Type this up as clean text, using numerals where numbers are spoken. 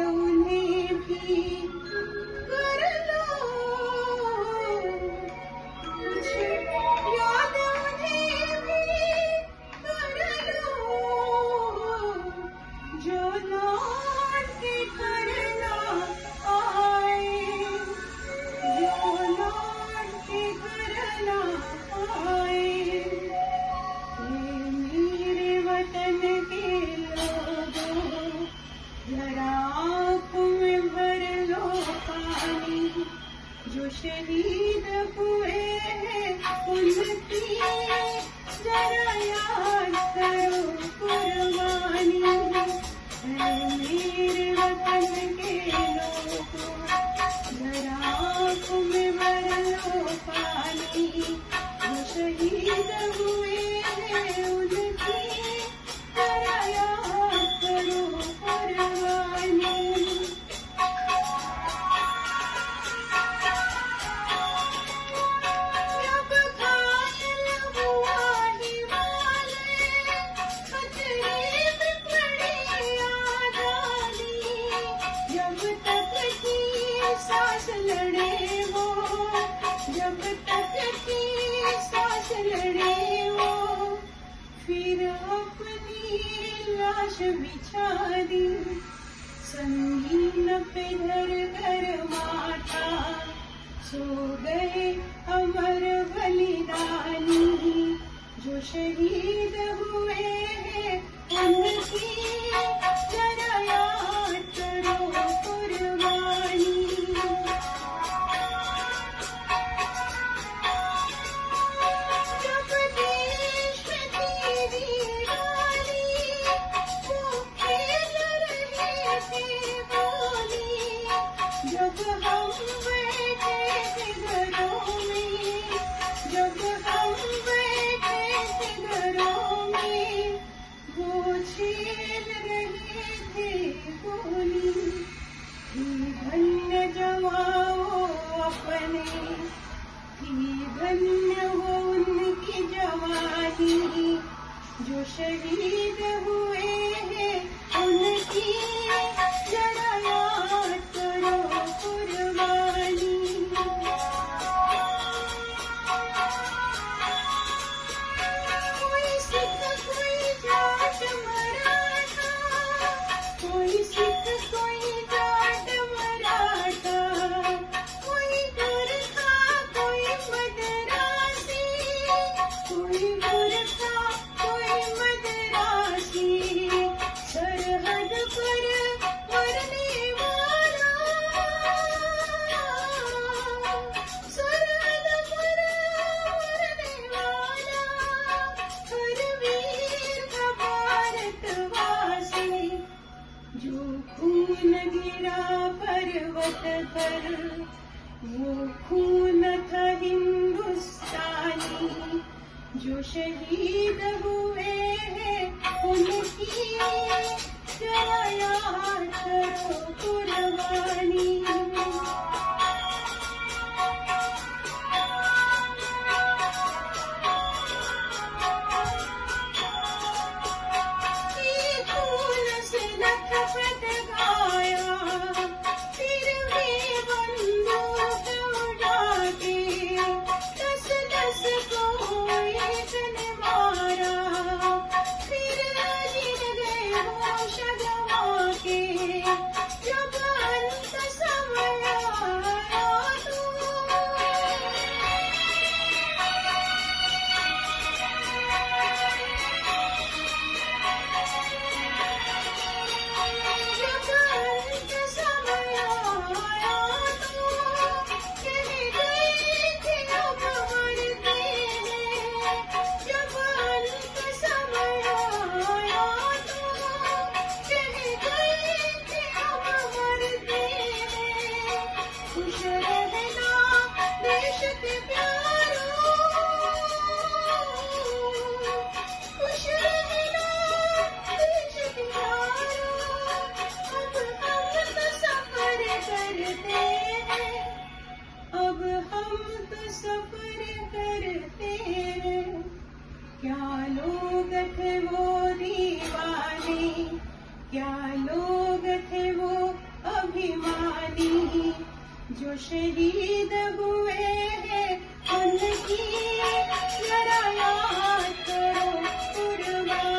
उन्हें भी कर लो, कुछ याद उन्हें भी कर लो, जो लौट के घर ना आए, जो लौट के घर ना आए। मेरे वतन के लोगों, जरा आँखों में भर लो पानी, जो शहीद हुए हैं उनकी जरा याद करो कुर्बानी। है मेरे वतन के लोगों, जरा आँखों में भर लो पानी, जो शहीद हुए हैं उनकी जरा याद करो कुर्बानी। जब घायल हुआ हिमालय, खतरे में पड़ी आजादी, जब तक की सांस लड़े वो, जब तक की सांस लड़े वो, फिर अपनी लाश बिछा दी, संगीन पे धर कर माथा, सो गए अमर बलिदानी, जो शहीद हुए हैं उनकी जरा याद करो कुर्बानी। जब देश में थी वीरानी, वो खेल रहे थे बोली, जब हम बैठे थे घरों में, जब हम बैठे थे घरों में, वो छेड़ रहे थे गोली। धन्य जवाओ अपने, धन्य हो उनकी जवानी, जो शहीद हुए हैं उनकी जरा याद करो कुर्बानी। कोई सिख कोई जाट मराठा, कोई सिख कोई जाट मराठा, कोई गोरखा कोई मद्रासी, कोई गोरखा कोई मद्रासी, सरहद पर मरने वाला, सरहद पर मरने वाला, हर वीर का भारतवासी, जो खून गिरा पर्वत पर, वो खून था हिंदुस्तानी, जो शहीद हुए हैं उनकी जरा याद करो कुर्बानी। फूल से लखपत गाया, फिर भी बंदूक उठा के, दस दस को एक ने मारा, फिर गिर गए होश गंवा के, जब अंत सा दीवानी, जो शहीद हुए हैं उनकी जरा याद करो कुर्बानी।